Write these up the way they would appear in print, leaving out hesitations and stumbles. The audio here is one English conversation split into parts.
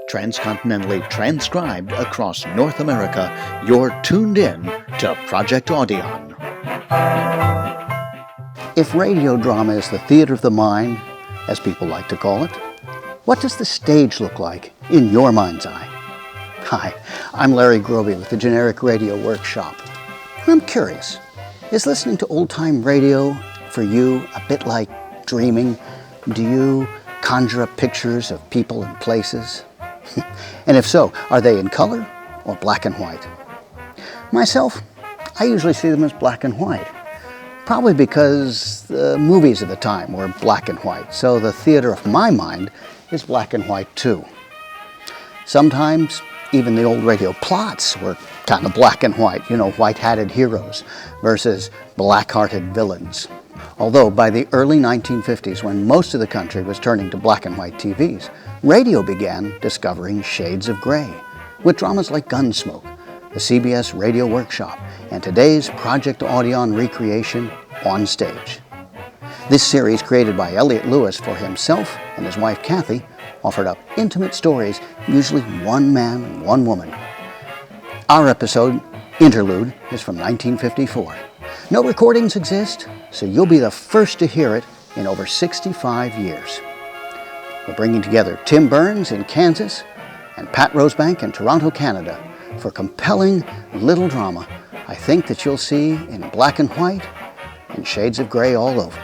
Transcontinentally transcribed across North America, you're tuned in to Project Audion. If radio drama is the theater of the mind, as people like to call it, what does the stage look like in your mind's eye? Hi, I'm Larry Groebe with the Generic Radio Workshop. I'm curious, is listening to old-time radio for you a bit like dreaming? Do you conjure up pictures of people and places? And if so, are they in color or black and white? Myself, I usually see them as black and white. Probably because the movies of the time were black and white, so the theater of my mind is black and white too. Sometimes even the old radio plots were kind of black and white, white-hatted heroes versus black-hearted villains. Although by the early 1950s, when most of the country was turning to black and white TVs, radio began discovering shades of gray, with dramas like Gunsmoke, the CBS Radio Workshop, and today's Project Audion recreation, On Stage. This series, created by Elliott Lewis for himself and his wife Cathy, offered up intimate stories, usually one man, one woman. Our episode, Interlude, is from 1954. No recordings exist, so you'll be the first to hear it in over 65 years. We're bringing together Tim Burns in Kansas and Patte Rosebank in Toronto, Canada, for compelling little drama I think that you'll see in black and white and shades of gray all over.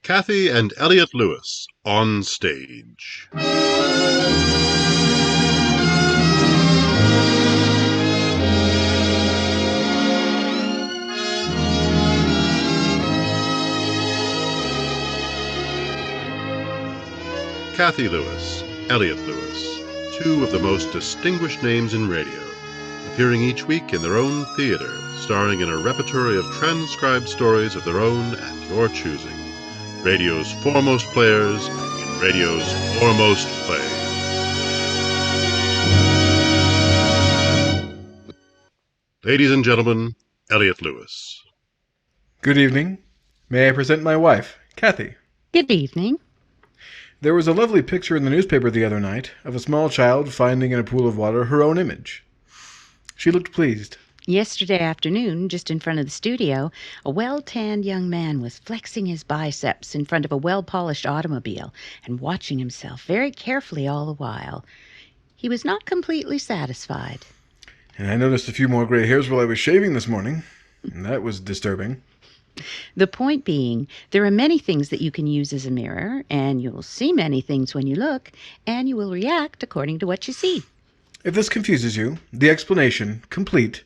Cathy and Elliott Lewis, On Stage. Cathy Lewis, Elliott Lewis, two of the most distinguished names in radio, appearing each week in their own theater, starring in a repertory of transcribed stories of their own and your choosing. Radio's foremost players in radio's foremost play. Ladies and gentlemen, Elliott Lewis. Good evening. May I present my wife, Cathy? Good evening. There was a lovely picture in the newspaper the other night of a small child finding in a pool of water her own image. She looked pleased. Yesterday afternoon, just in front of the studio, a well-tanned young man was flexing his biceps in front of a well-polished automobile and watching himself very carefully all the while. He was not completely satisfied. And I noticed a few more gray hairs while I was shaving this morning, and that was disturbing. The point being, there are many things that you can use as a mirror, and you'll see many things when you look, and you will react according to what you see. If this confuses you, the explanation, complete,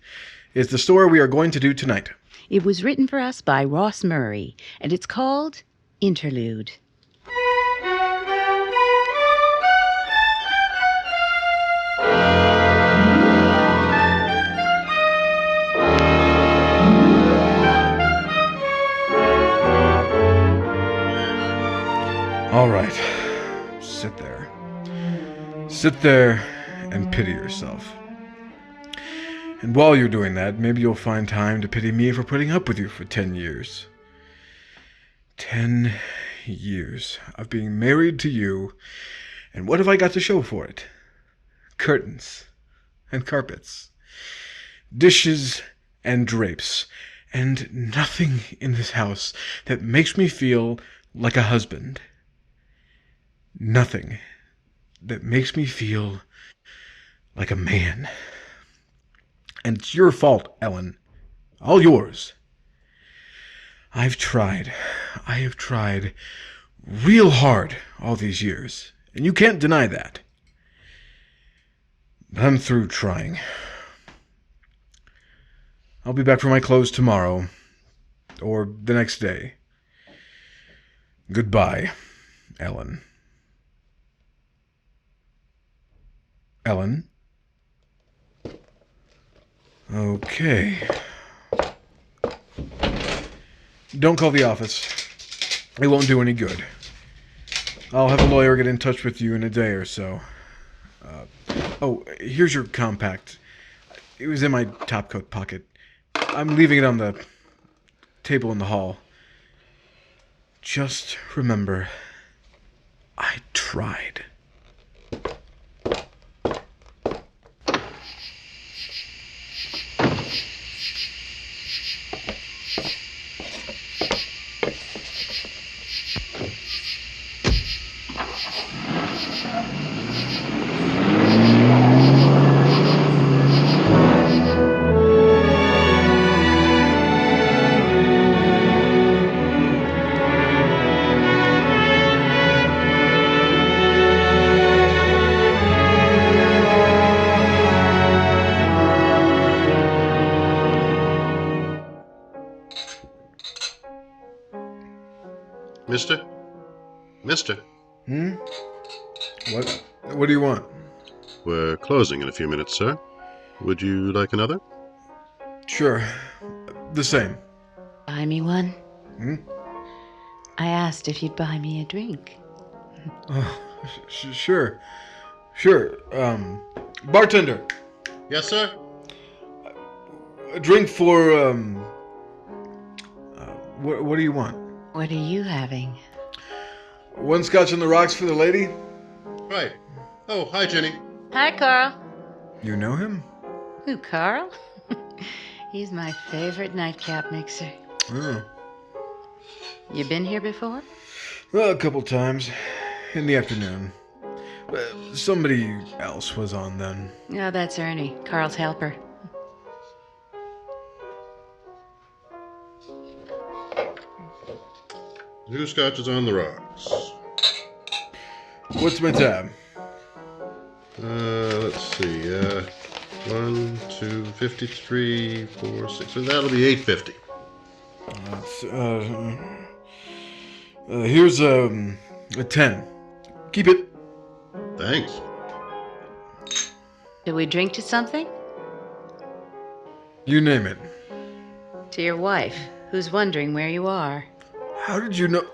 is the story we are going to do tonight. It was written for us by Ross Murray, and it's called Interlude. All right, sit there. Sit there and pity yourself. And while you're doing that, maybe you'll find time to pity me for putting up with you for 10 years. 10 years of being married to you, and what have I got to show for it? Curtains and carpets, dishes and drapes, and nothing in this house that makes me feel like a husband. Nothing that makes me feel like a man. And it's your fault, Ellen. All yours. I have tried real hard all these years, and you can't deny that. But I'm through trying. I'll be back for my clothes tomorrow, or the next day. Goodbye, Ellen. Ellen? Okay. Don't call the office. It won't do any good. I'll have a lawyer get in touch with you in a day or so. Here's your compact. It was in my topcoat pocket. I'm leaving it on the table in the hall. Just remember, I tried. Mister? Mister? What do you want? We're closing in a few minutes, sir. Would you like another? Sure. The same. Buy me one? Hmm? I asked if you'd buy me a drink. Oh, sure. Sure. Bartender. Yes, sir? A drink for, what do you want? What are you having? One scotch on the rocks for the lady? Right. Oh, hi, Jenny. Hi, Carl. You know him? Who, Carl? He's my favorite nightcap mixer. Oh. You been here before? Well, a couple times. In the afternoon. Somebody else was on then. Oh, that's Ernie, Carl's helper. Two scotches on the rocks. What's my tab? Let's see. 1, 2, 53, 4, 6. So that'll be 850. Here's a 10. Keep it. Thanks. Did we drink to something? You name it. To your wife, who's wondering where you are. How did you know?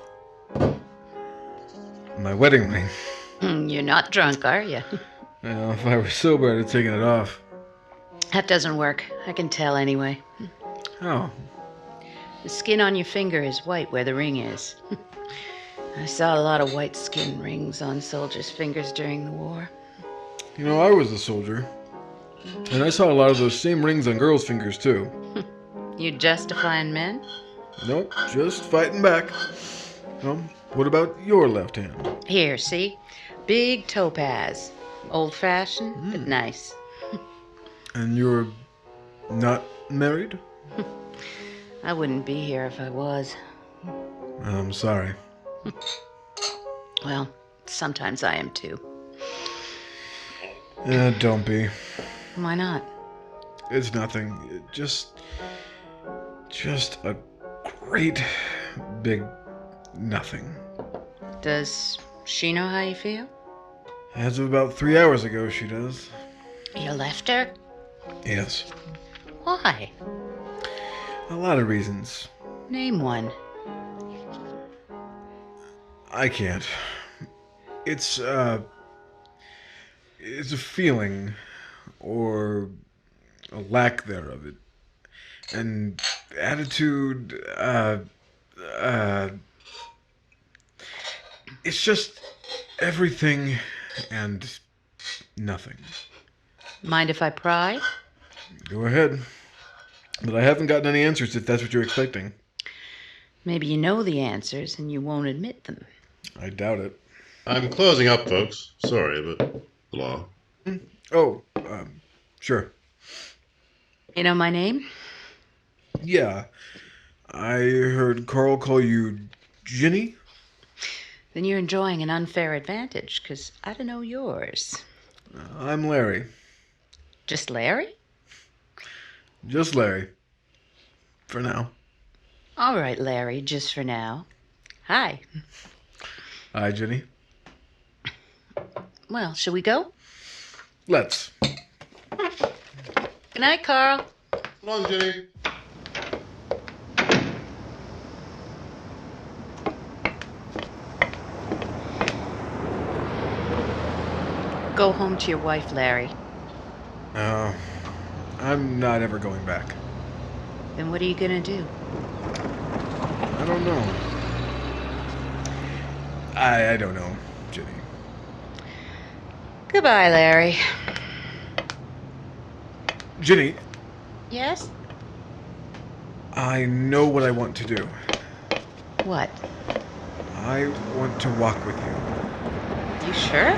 My wedding ring. You're not drunk, are you? Well, if I were sober, I'd have taken it off. That doesn't work. I can tell anyway. Oh. The skin on your finger is white where the ring is. I saw a lot of white skin rings on soldiers' fingers during the war. You know, I was a soldier. And I saw a lot of those same rings on girls' fingers, too. You justifying men? Nope, just fighting back. What about your left hand? Here, see? Big topaz. Old-fashioned, but nice. And you're not married? I wouldn't be here if I was. I'm sorry. Well, sometimes I am too. Don't be. Why not? It's nothing. Just a great big nothing. Does she know how you feel? As of about 3 hours ago, she does. You left her? Yes. Why? A lot of reasons. Name one. I can't. It's a feeling, or a lack thereof it. And attitude, it's just everything and nothing. Mind if I pry? Go ahead. But I haven't gotten any answers if that's what you're expecting. Maybe you know the answers and you won't admit them. I doubt it. I'm closing up, folks. Sorry, but the law. Oh, sure. You know my name? Yeah. I heard Carl call you Ginny? Then you're enjoying an unfair advantage, 'cause I don't know yours. I'm Larry. Just Larry? Just Larry. For now. All right, Larry, just for now. Hi. Hi, Jenny. Well, shall we go? Let's. Good night, Carl. Come on, Jenny. Go home to your wife, Larry. I'm not ever going back. Then what are you gonna do? I don't know. I don't know, Jenny. Goodbye, Larry. Jenny, Yes? I know what I want to do. What? I want to walk with you. You sure?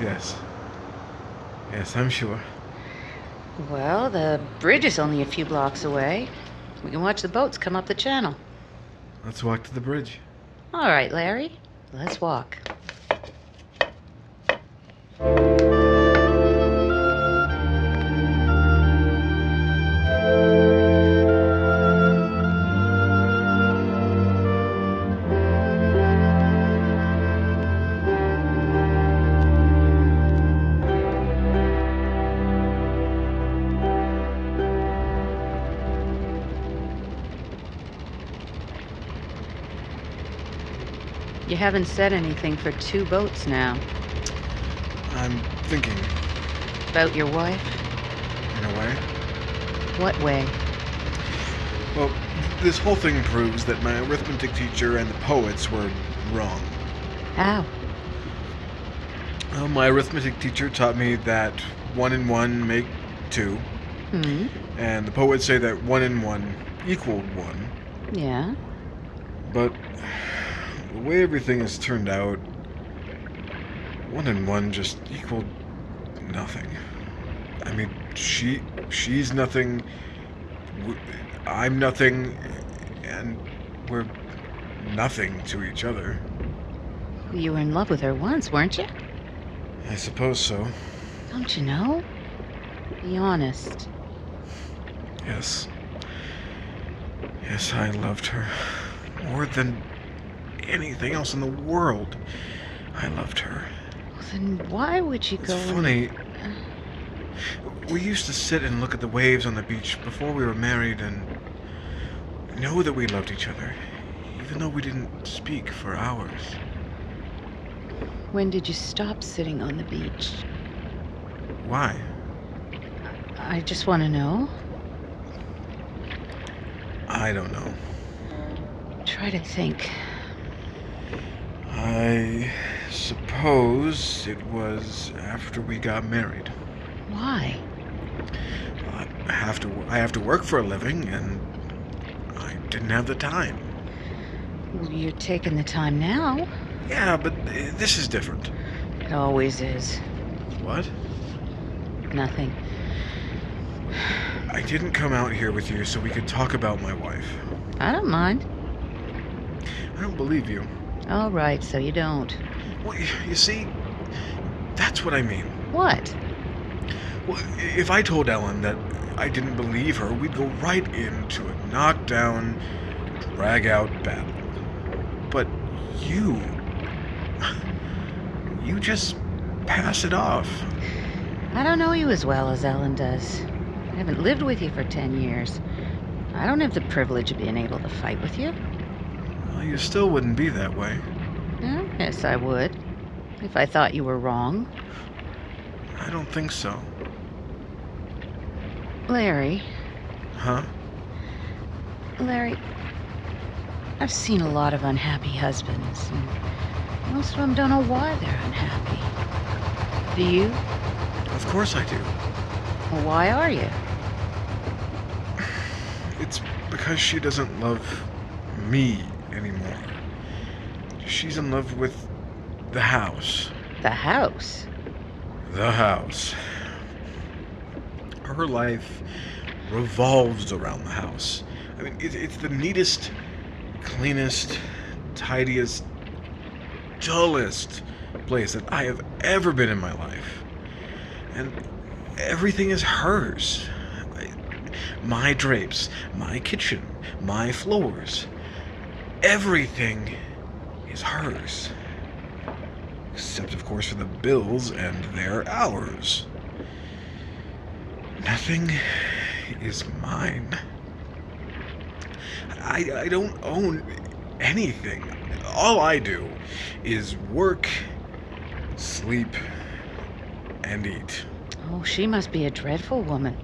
Yes. Yes, I'm sure. Well, the bridge is only a few blocks away. We can watch the boats come up the channel. Let's walk to the bridge. All right, Larry. Let's walk. You haven't said anything for 2 boats now. I'm thinking, About your wife? in a way. What way? Well, this whole thing proves that my arithmetic teacher and the poets were wrong. How? Well, my arithmetic teacher taught me that 1 and 1 make 2, Hmm? and the poets say that 1 and 1 equal 1. Yeah? But the way everything has turned out, 1 and 1 just equaled nothing. I mean, she's nothing, I'm nothing, and we're nothing to each other. You were in love with her once, weren't you? I suppose so. Don't you know? Be honest. Yes. Yes, I loved her. More than anything else in the world. I loved her. Well, then why would you It's go... funny. We used to sit and look at the waves on the beach before we were married and know that we loved each other, even though we didn't speak for hours. When did you stop sitting on the beach? Why? I just want to know. I don't know. Try to think. I suppose it was after we got married. Why? I have to work for a living, and I didn't have the time. Well, you're taking the time now. Yeah, but this is different. It always is. What? Nothing. I didn't come out here with you so we could talk about my wife. I don't mind. I don't believe you. All right, so you don't. Well, you see, that's what I mean. What? Well, if I told Ellen that I didn't believe her, we'd go right into a knockdown, drag-out battle. But you just pass it off. I don't know you as well as Ellen does. I haven't lived with you for 10 years. I don't have the privilege of being able to fight with you. Well, you still wouldn't be that way. Yes, I would. If I thought you were wrong. I don't think so. Larry. Huh? Larry, I've seen a lot of unhappy husbands, and most of them don't know why they're unhappy. Do you? Of course I do. Well, why are you? It's because she doesn't love me anymore. She's in love with the house. The house? The house. Her life revolves around the house. I mean, it's the neatest, cleanest, tidiest, dullest place that I have ever been in my life. And everything is hers. My drapes, my kitchen, my floors. Everything is hers. Except, of course, for the bills, and they're ours. Nothing is mine. I don't own anything. All I do is work, sleep, and eat. Oh, she must be a dreadful woman.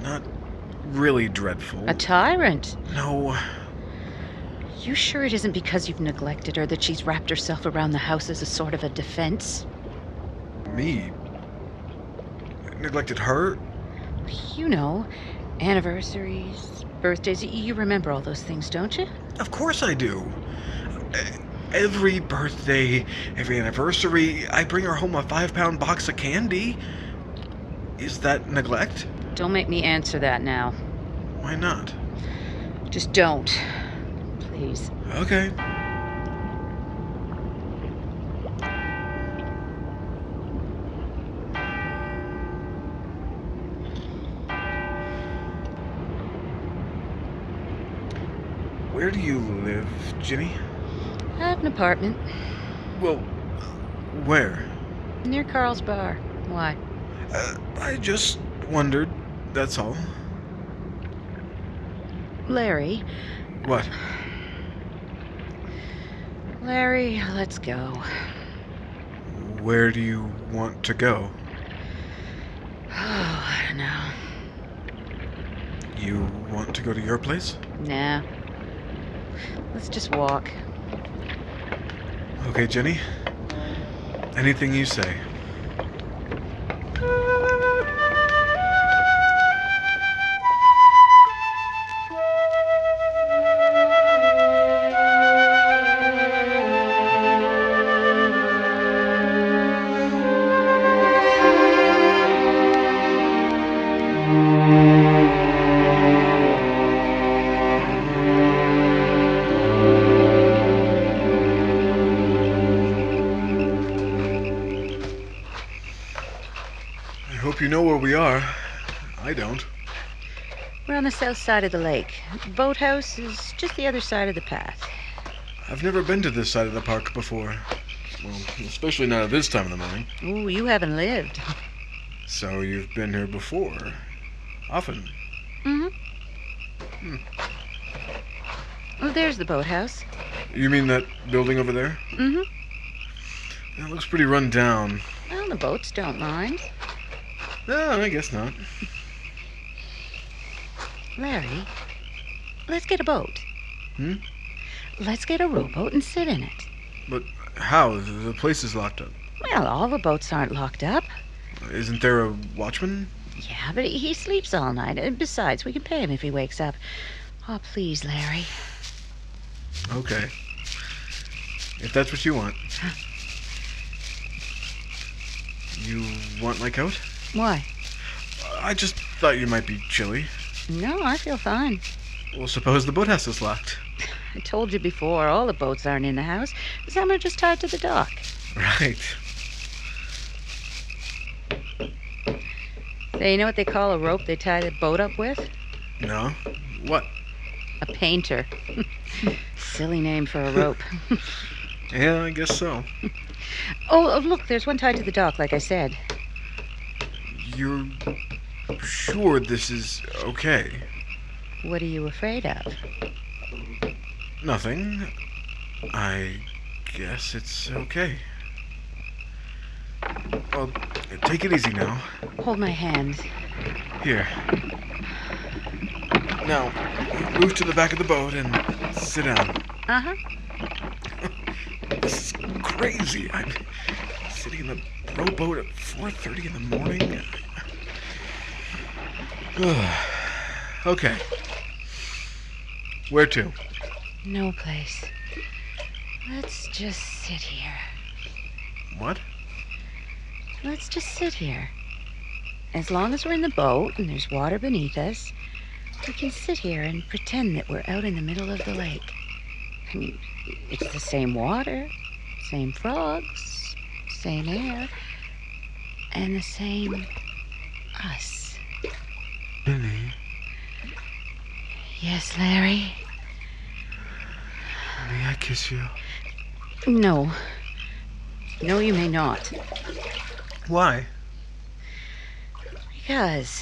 Not really dreadful. A tyrant. No. You sure it isn't because you've neglected her that she's wrapped herself around the house as a sort of a defense? Me? Neglected her? You know, anniversaries, birthdays. You remember all those things, don't you? Of course I do. Every birthday, every anniversary, I bring her home a 5-pound box of candy. Is that neglect? Don't make me answer that now. Why not? Just don't. Please. Okay. Where do you live, Ginny? I have an apartment Well, where? near Carl's bar. Why? I just wondered, that's all. Larry. What? Larry, let's go. Where do you want to go? Oh, I don't know. You want to go to your place? Nah. Let's just walk. Okay, Jenny. Anything you say. I hope you know where we are. I don't. We're on the south side of the lake. The boathouse is just the other side of the path. I've never been to this side of the park before. Well, especially not at this time of the morning. Ooh, you haven't lived. So you've been here before. Often. Mm-hmm. Oh, there's the boathouse. You mean that building over there? Mm-hmm. It looks pretty run down. Well, the boats don't mind. No, I guess not. Larry, let's get a boat. Hmm? Let's get a rowboat and sit in it. But how? The place is locked up. Well, all the boats aren't locked up. Isn't there a watchman? Yeah, but he sleeps all night. And besides, we can pay him if he wakes up. Oh, please, Larry. Okay. If that's what you want. You want my coat? Why? I just thought you might be chilly. No, I feel fine. Well, suppose the boathouse is locked. I told you before, all the boats aren't in the house. Some are just tied to the dock. Right. Say, you know what they call a rope they tie the boat up with? No? What? A painter. Silly name for a rope. Yeah, I guess so. Oh, look, there's one tied to the dock, like I said. You're sure this is okay? What are you afraid of? Nothing. I guess it's okay. Well, take it easy now. Hold my hand. Here. Now, move to the back of the boat and sit down. Uh-huh. This is crazy. I'm sitting in the rowboat at 4:30 in the morning. Okay. Where to? No place. Let's just sit here. What? Let's just sit here. As long as we're in the boat and there's water beneath us, we can sit here and pretend that we're out in the middle of the lake. I mean, it's the same water, same frogs, same air, and the same us. Benny. Yes, Larry? kiss you? No. No, you may not. Why? Because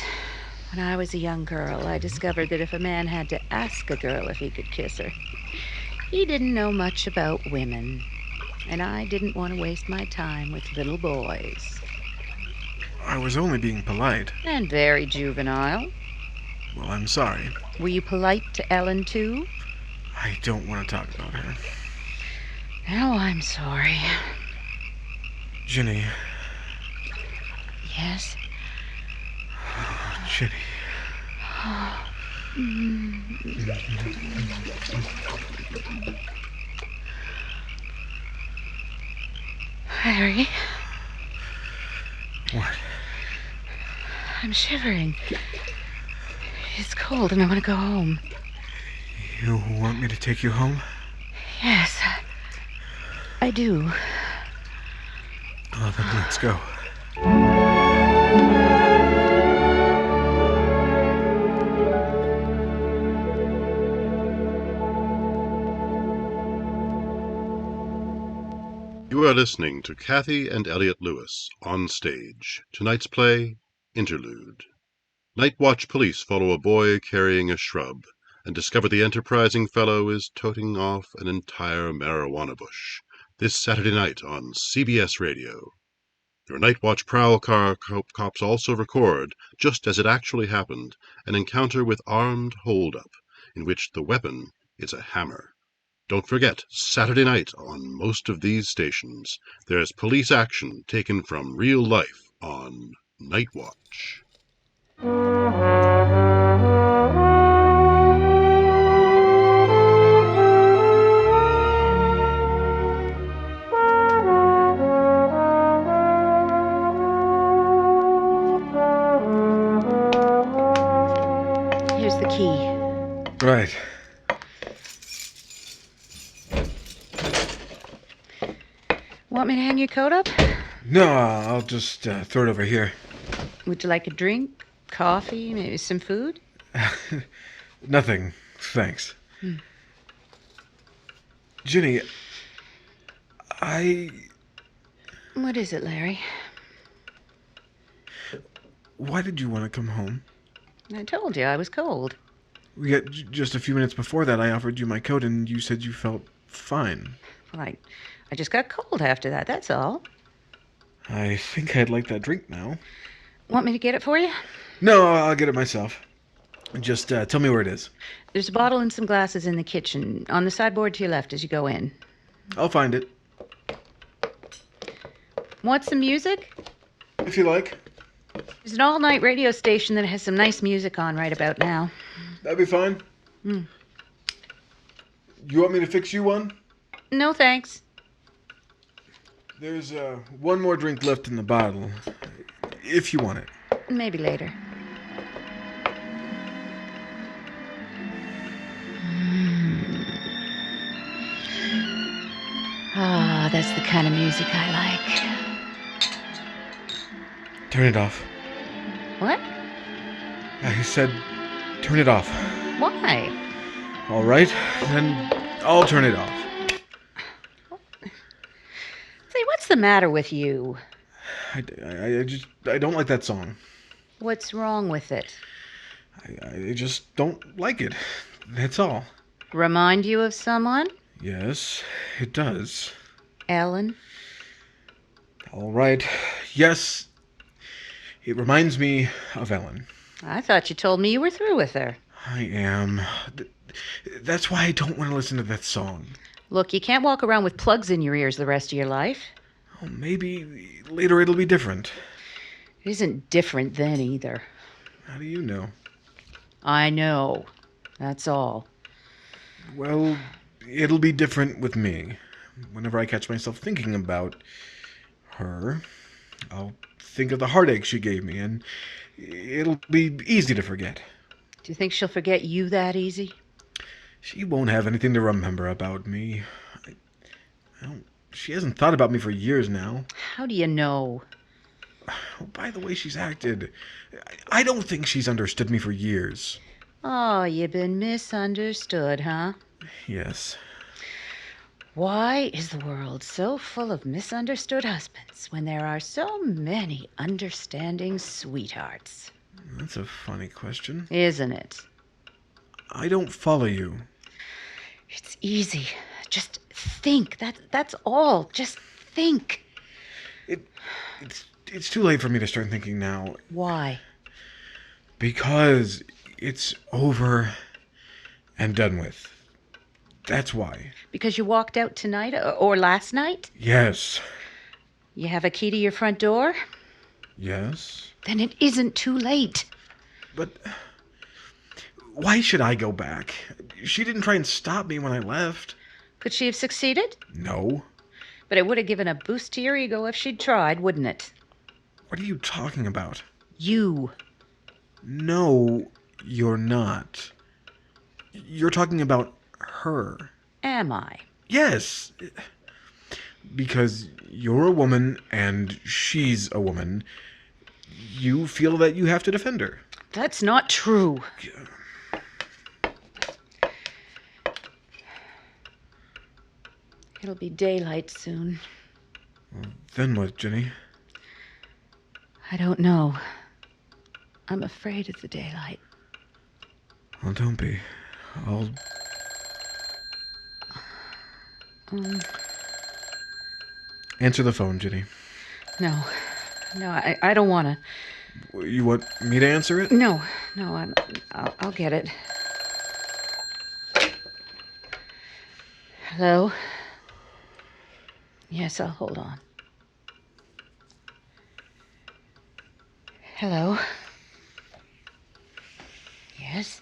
when I was a young girl, I discovered that if a man had to ask a girl if he could kiss her, he didn't know much about women. And I didn't want to waste my time with little boys. I was only being polite. And very juvenile. Well, I'm sorry. Were you polite to Ellen, too? I don't want to talk about her. Oh, I'm sorry. Ginny. Yes? Ginny. Larry, What? I'm shivering. It's cold and I want to go home. You want me to take you home? Yes, I do. Oh, then let's go. You are listening to Cathy and Elliott Lewis on stage. Tonight's play, Interlude. Night watch police follow a boy carrying a shrub and discover the enterprising fellow is toting off an entire marijuana bush. This Saturday night on CBS Radio. Your night watch prowl car cops also record, just as it actually happened, an encounter with armed hold-up, in which the weapon is a hammer. Don't forget, Saturday night on most of these stations, there's police action taken from real life on Night Watch. Here's the key. Right. Want me to hang your coat up? No, I'll just throw it over here. Would you like a drink? Coffee? Maybe some food? Nothing, thanks. Ginny, What is it, Larry? Why did you want to come home? I told you I was cold. Yet just a few minutes before that, I offered you my coat, and you said you felt fine. Well, I just got cold after that, that's all. I think I'd like that drink now. Want me to get it for you? No, I'll get it myself. Just tell me where it is. There's a bottle and some glasses in the kitchen, on the sideboard to your left as you go in. I'll find it. Want some music? If you like. There's an all-night radio station that has some nice music on right about now. That'd be fine. You want me to fix you one? No, thanks. There's one more drink left in the bottle, if you want it. Maybe later. Ah, that's the kind of music I like. Turn it off. What? I said, turn it off. Why? All right, then I'll turn it off. Say, what's the matter with you? I don't like that song. What's wrong with it? I just don't like it. That's all. Remind you of someone? Yes, it does. Ellen? All right. Yes, it reminds me of Ellen. I thought you told me you were through with her. I am. That's why I don't want to listen to that song. Look, you can't walk around with plugs in your ears the rest of your life. Oh, maybe later it'll be different. It isn't different then either. How do you know? I know. That's all. Well, it'll be different with me. Whenever I catch myself thinking about her, I'll think of the heartache she gave me, and it'll be easy to forget. Do you think she'll forget you that easy? She won't have anything to remember about me. She hasn't thought about me for years now. How do you know? Oh, by the way she's acted, I don't think she's understood me for years. Oh, you've been misunderstood, huh? Yes. Why is the world so full of misunderstood husbands when there are so many understanding sweethearts? That's a funny question. Isn't it? I don't follow you. It's easy. Just think. That's all. Just think. It's too late for me to start thinking now. Why? Because it's over and done with. That's why. Because you walked out tonight or last night? Yes. You have a key to your front door? Yes. Then it isn't too late. But why should I go back? She didn't try and stop me when I left. Could she have succeeded? No. But it would have given a boost to your ego if she'd tried, wouldn't it? What are you talking about? You. No, you're not. You're talking about her. Am I? Yes. Because you're a woman and she's a woman. You feel that you have to defend her. That's not true. It'll be daylight soon. Then what, Jenny? I don't know. I'm afraid of the daylight. Well, don't be. I'll... Answer the phone, Jenny. No, I don't want to. You want me to answer it? No, I'll get it. Hello? Yes, I'll hold on. Hello? Yes?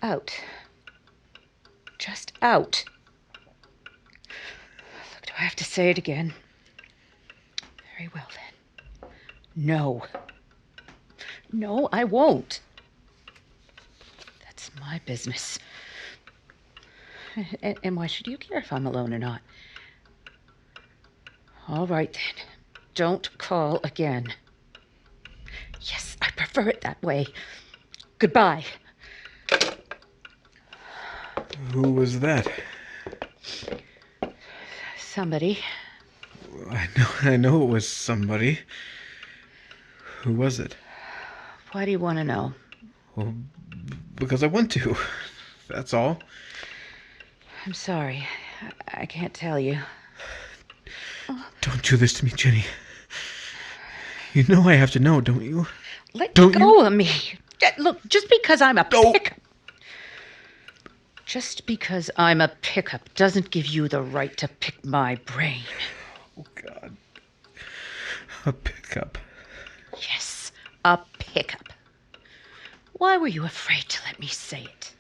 Out. Just out. Look, do I have to say it again? Very well, then. No. No, I won't. That's my business. And why should you care if I'm alone or not? All right, then. Don't call again. Yes, I prefer it that way. Goodbye. Who was that? Somebody. I know it was somebody. Who was it? Why do you want to know? Well, because I want to. That's all. I'm sorry. I can't tell you. Don't do this to me, Jenny. You know I have to know, don't you? Let Don't go of me. Look, just because I'm a No. pickup. Just because I'm a pickup doesn't give you the right to pick my brain. Oh, God. A pickup. Yes, a pickup. Why were you afraid to let me say it?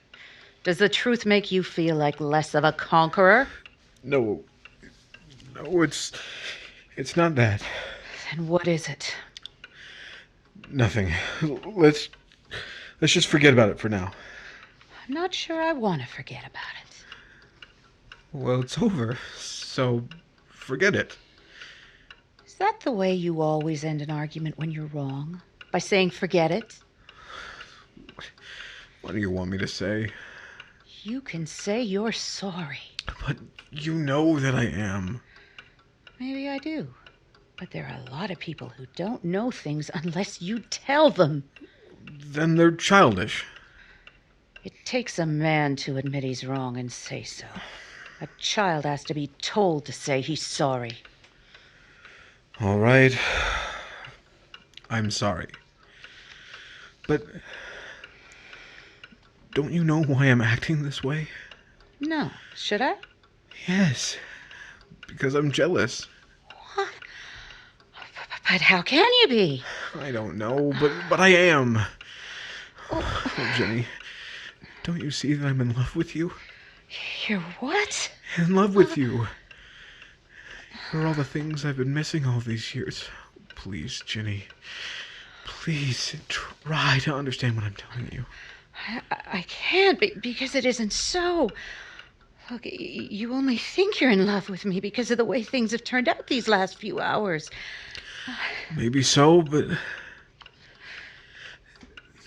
Does the truth make you feel like less of a conqueror? No, it's not that. Then what is it? Nothing. Let's just forget about it for now. I'm not sure I want to forget about it. Well, it's over, so forget it. Is that the way you always end an argument when you're wrong? By saying forget it? What do you want me to say? You can say you're sorry. But you know that I am. Maybe I do. But there are a lot of people who don't know things unless you tell them. Then they're childish. It takes a man to admit he's wrong and say so. A child has to be told to say he's sorry. All right. I'm sorry. But don't you know why I'm acting this way? No. Should I? Yes. Because I'm jealous. What? But how can you be? I don't know, but I am. Oh, Jenny, don't you see that I'm in love with you? You're what? In love with you. You're all the things I've been missing all these years. Please, Jenny. Please try to understand what I'm telling you. I can't because it isn't so. Look, you only think you're in love with me because of the way things have turned out these last few hours. Maybe so, but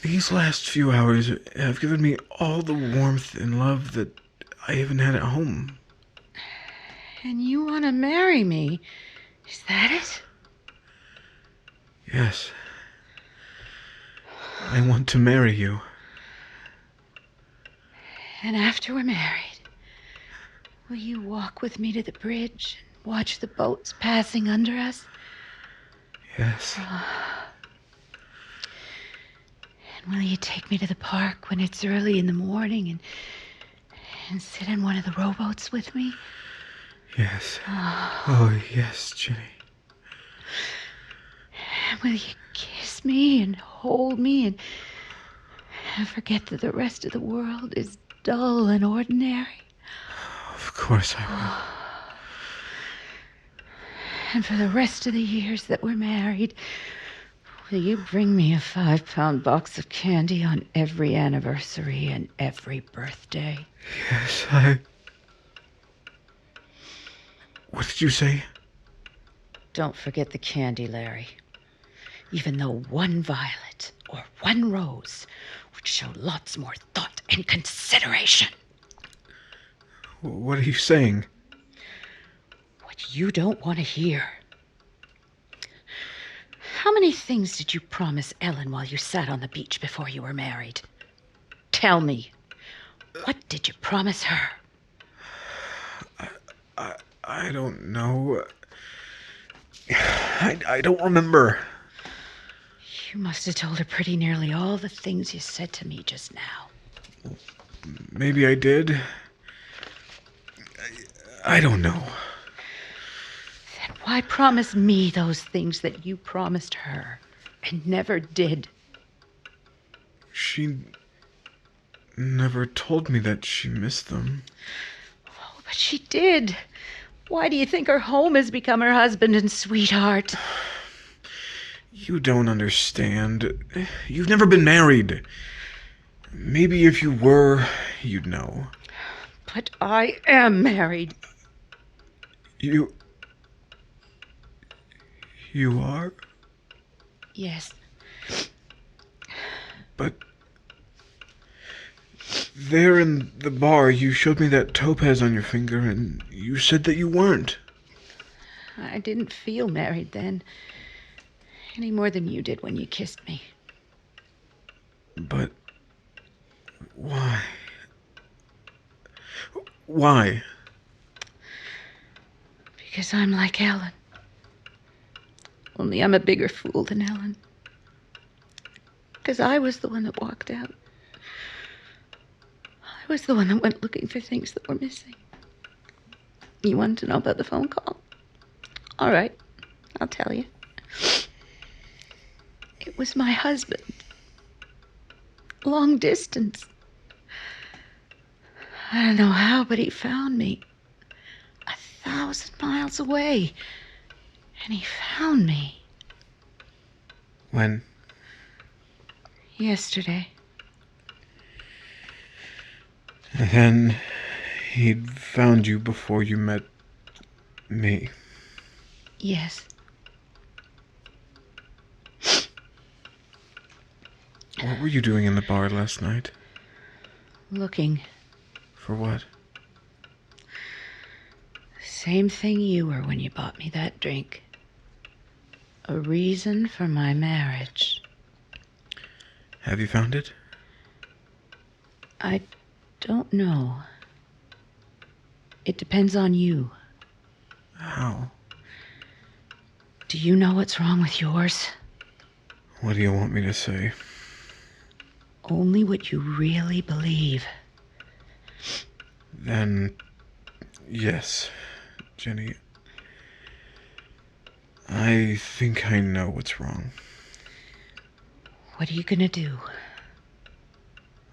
these last few hours have given me all the warmth and love that I haven't had at home. And you want to marry me? Is that it? Yes. I want to marry you. And after we're married, will you walk with me to the bridge and watch the boats passing under us? Yes. And will you take me to the park when it's early in the morning and sit in one of the rowboats with me? Yes. Oh, yes, Jenny. And will you kiss me and hold me and forget that the rest of the world is dull and ordinary? Of course I And for the rest of the years that we're married, will you bring me a 5-pound box of candy on every anniversary and every birthday? will. Yes, I... What did you say? Don't forget the candy, Larry. Even though one violet or one rose would show lots more thought and consideration. What are you saying? What you don't want to hear. How many things did you promise Ellen while you sat on the beach before you were married? Tell me. What did you promise her? I don't know. I don't remember. You must have told her pretty nearly all the things you said to me just now. Maybe I did. I don't know. Then why promise me those things that you promised her and never did? She never told me that she missed them. Oh, but she did. Why do you think her home has become her husband and sweetheart? You don't understand. You've never been married. Maybe if you were, you'd know. But I am married. You are? Yes. But there in the bar, you showed me that topaz on your finger, and you said that you weren't. I didn't feel married then. Any more than you did when you kissed me. But why? Why? Because I'm like Ellen. Only I'm a bigger fool than Ellen. Because I was the one that walked out. I was the one that went looking for things that were missing. You wanted to know about the phone call? All right, I'll tell you. It was my husband. Long distance. I don't know how, but he found me. 1,000 miles away. And he found me. When? Yesterday. And then he'd found you before you met me. Yes. What were you doing in the bar last night? Looking. For what? Same thing you were when you bought me that drink. A reason for my marriage. Have you found it? I don't know. It depends on you. How? Do you know what's wrong with yours? What do you want me to say? Only what you really believe. Then, yes, Jenny. I think I know what's wrong. What are you gonna do?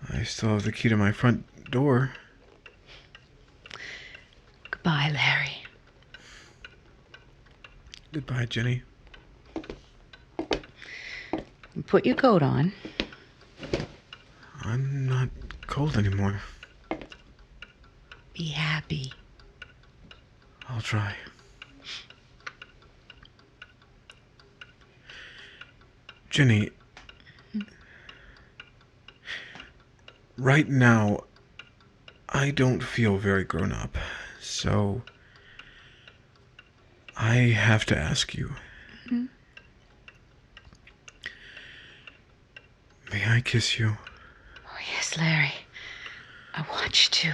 I still have the key to my front door. Goodbye, Larry. Goodbye, Jenny. Put your coat on. I'm not cold anymore. Be happy. I'll try. Jenny, right now, I don't feel very grown up, so I have to ask you. Mm-hmm. May I kiss you? Oh, yes, Larry. I want you to.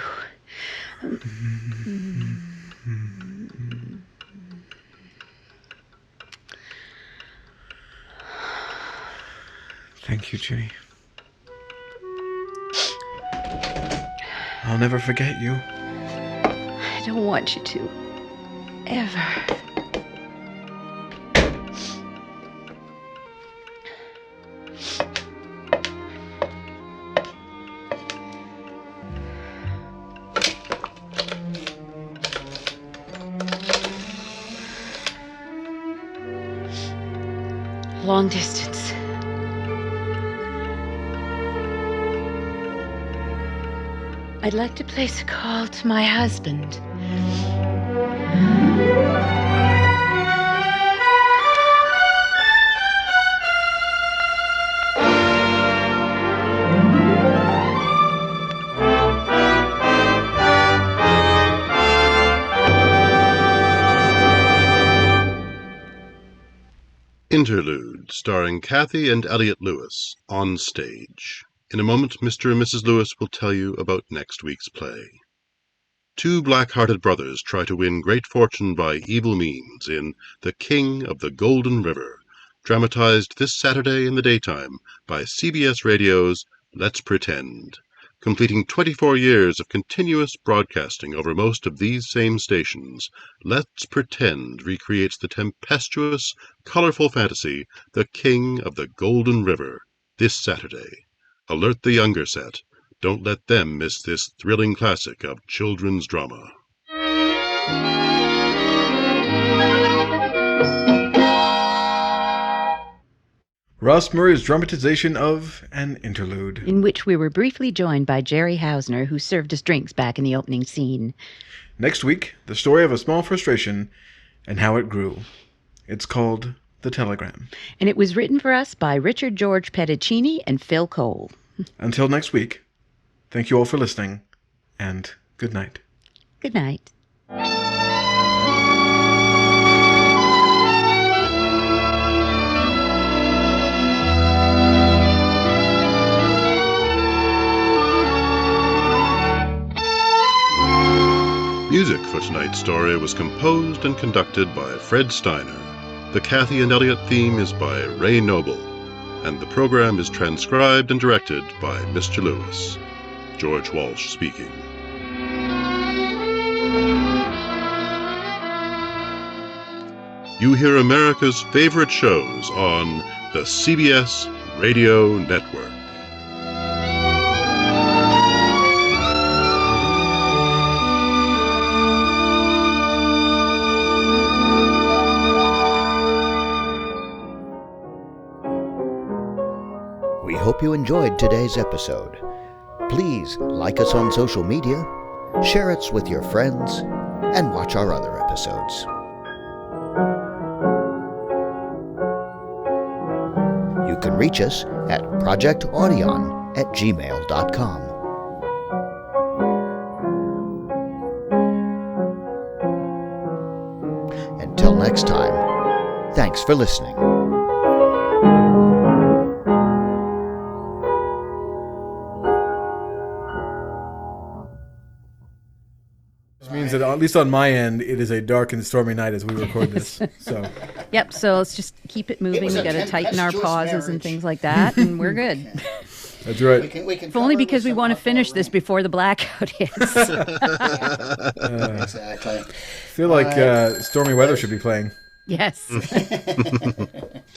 Thank you, Ginny. I'll never forget you. I don't want you to. Ever. Long distance. I'd like to place a call to my husband. Interlude, starring Cathy and Elliott Lewis, on stage. In a moment, Mr. and Mrs. Lewis will tell you about next week's play. Two black-hearted brothers try to win great fortune by evil means in The King of the Golden River, dramatized this Saturday in the daytime by CBS Radio's Let's Pretend. Completing 24 years of continuous broadcasting over most of these same stations, Let's Pretend recreates the tempestuous, colorful fantasy The King of the Golden River this Saturday. Alert the younger set. Don't let them miss this thrilling classic of children's drama. Ross Murray's dramatization of An Interlude. In which we were briefly joined by Jerry Hausner, who served us drinks back in the opening scene. Next week, the story of a small frustration and how it grew. It's called The Telegram. And it was written for us by Richard George Petticini and Phil Cole. Until next week, thank you all for listening, and good night. Good night. Music for tonight's story was composed and conducted by Fred Steiner. The Cathy and Elliott theme is by Ray Noble, and the program is transcribed and directed by Mr. Lewis. George Walsh speaking. You hear America's favorite shows on the CBS Radio Network. We hope you enjoyed today's episode. Please like us on social media, share us with your friends, and watch our other episodes. You can reach us at projectaudion@gmail.com. Until next time, thanks for listening. Means that at least on my end, it is a dark and stormy night as we record this. So, Yep, so let's just keep it moving. We got to tighten our pauses and things like that, and we're good. that's right. If only because we want to finish this before the blackout hits. Exactly. I feel like stormy weather should be playing. Yes.